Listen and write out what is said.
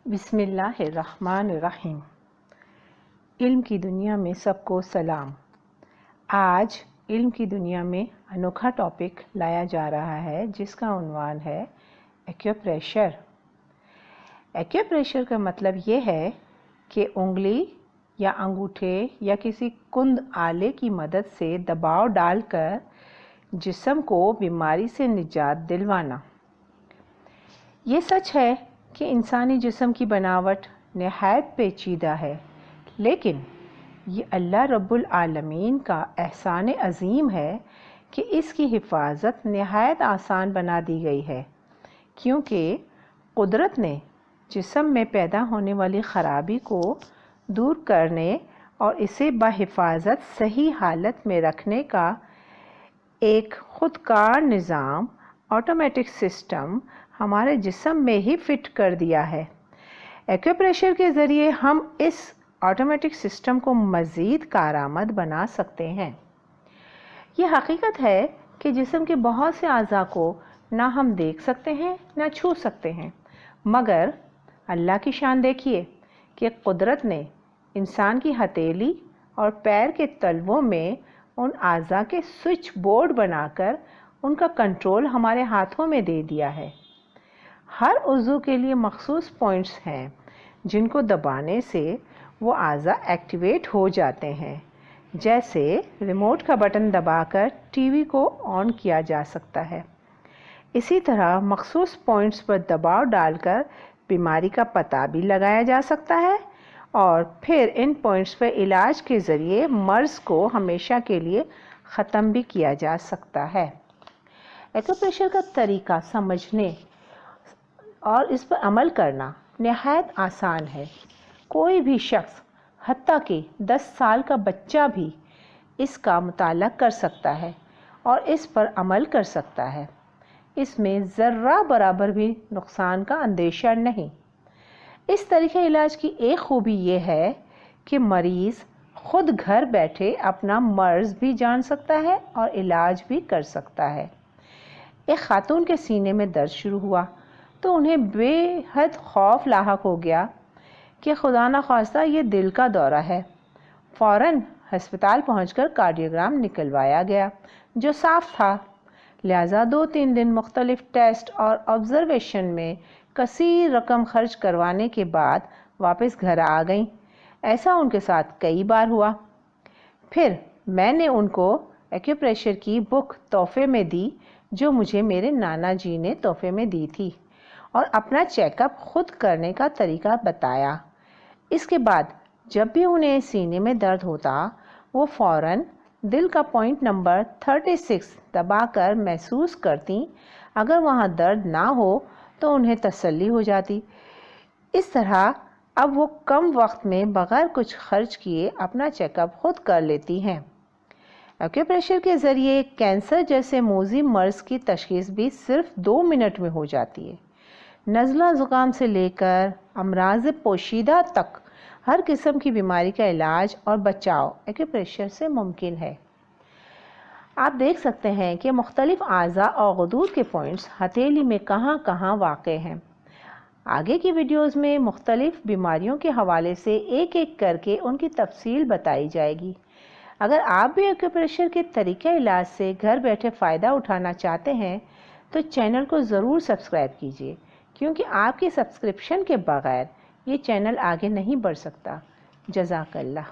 बिस्मिल्लाहिर्रहमानिर्रहीम। इल्म की दुनिया में सबको सलाम। आज इल्म की दुनिया में अनोखा टॉपिक लाया जा रहा है जिसका उन्वान है एक्यूप्रेशर। एक्यूप्रेशर का मतलब ये है कि उंगली या अंगूठे या किसी कुंद आले की मदद से दबाव डालकर जिस्म को बीमारी से निजात दिलवाना। ये सच है कि इंसानी जिस्म की बनावट नहायत पेचीदा है, लेकिन ये अल्लाह रब्बुल आलमीन का एहसान अज़ीम है कि इसकी हिफाजत नहायत आसान बना दी गई है, क्योंकि कुदरत ने जिस्म में पैदा होने वाली ख़राबी को दूर करने और इसे बाहिफाजत सही हालत में रखने का एक ख़ुदकार निज़ाम ऑटोमेटिक सिस्टम हमारे जिस्म में ही फिट कर दिया है। एक्यूप्रेशर के ज़रिए हम इस ऑटोमेटिक सिस्टम को मज़ीद कारआमद बना सकते हैं। ये हकीकत है कि जिस्म के बहुत से अज़ा को ना हम देख सकते हैं ना छू सकते हैं, मगर अल्लाह की शान देखिए कि कुदरत ने इंसान की हथेली और पैर के तलवों में उन अज़ा के स्विच बोर्ड बनाकर उनका कंट्रोल हमारे हाथों में दे दिया है। हर उज़ू के लिए मखसूस पॉइंट्स हैं जिनको दबाने से वो अज़ा एक्टिवेट हो जाते हैं। जैसे रिमोट का बटन दबाकर टीवी को ऑन किया जा सकता है, इसी तरह मखसूस पॉइंट्स पर दबाव डालकर बीमारी का पता भी लगाया जा सकता है और फिर इन पॉइंट्स पर इलाज के ज़रिए मर्ज़ को हमेशा के लिए ख़त्म भी किया जा सकता है। एक्यूप्रेशर का तरीका समझने और इस पर अमल करना नहायत आसान है। कोई भी शख्स, हत्ता कि 10 साल का बच्चा भी इसका मुताला कर सकता है और इस पर अमल कर सकता है। इसमें ज़र्रा बराबर भी नुकसान का अंदेशा नहीं। इस तरीके इलाज की एक खूबी ये है कि मरीज़ ख़ुद घर बैठे अपना मर्ज़ भी जान सकता है और इलाज भी कर सकता है। एक खातून के सीने में दर्द शुरू हुआ तो उन्हें बेहद खौफ लाहक हो गया कि खुदा न खास्ता ये दिल का दौरा है। फ़ौरन हस्पताल पहुंचकर कार्डियोग्राम निकलवाया गया जो साफ था। लिहाजा 2-3 दिन मुख्तलिफ टेस्ट और ऑब्ज़र्वेशन में कसीर रकम खर्च करवाने के बाद वापस घर आ गईं। ऐसा उनके साथ कई बार हुआ। फिर मैंने उनको एक्यूप्रेशर की बुक तोहफे में दी जो मुझे मेरे नाना जी ने तोहफे में दी थी और अपना चेकअप खुद करने का तरीका बताया। इसके बाद जब भी उन्हें सीने में दर्द होता वो फ़ौरन दिल का पॉइंट नंबर 36 दबाकर महसूस करती। अगर वहाँ दर्द ना हो तो उन्हें तसल्ली हो जाती। इस तरह अब वो कम वक्त में बग़ैर कुछ खर्च किए अपना चेकअप खुद कर लेती हैं। एक्यूप्रेशर के ज़रिए कैंसर जैसे मोज़ी मर्ज़ की तशख़ीस भी सिर्फ 2 मिनट में हो जाती है। नज़ला ज़ुकाम से लेकर अमराज़ पोशीदा तक हर किस्म की बीमारी का इलाज और बचाव एक्यूप्रेशर से मुमकिन है। आप देख सकते हैं कि मुख्तलिफ अज़ा और गुदूद के पॉइंट्स हथेली में कहाँ कहाँ वाक़े हैं। आगे की वीडियोज़ में मुख्तलिफ बीमारियों के हवाले से एक एक करके उनकी तफसील बताई जाएगी। अगर आप भी एक्यूप्रेशर के तरीक़े इलाज से घर बैठे फ़ायदा उठाना चाहते हैं तो चैनल को ज़रूर सब्सक्राइब कीजिए, क्योंकि आपकी सब्सक्रिप्शन के बग़ैर ये चैनल आगे नहीं बढ़ सकता। जज़ाकल्लाह।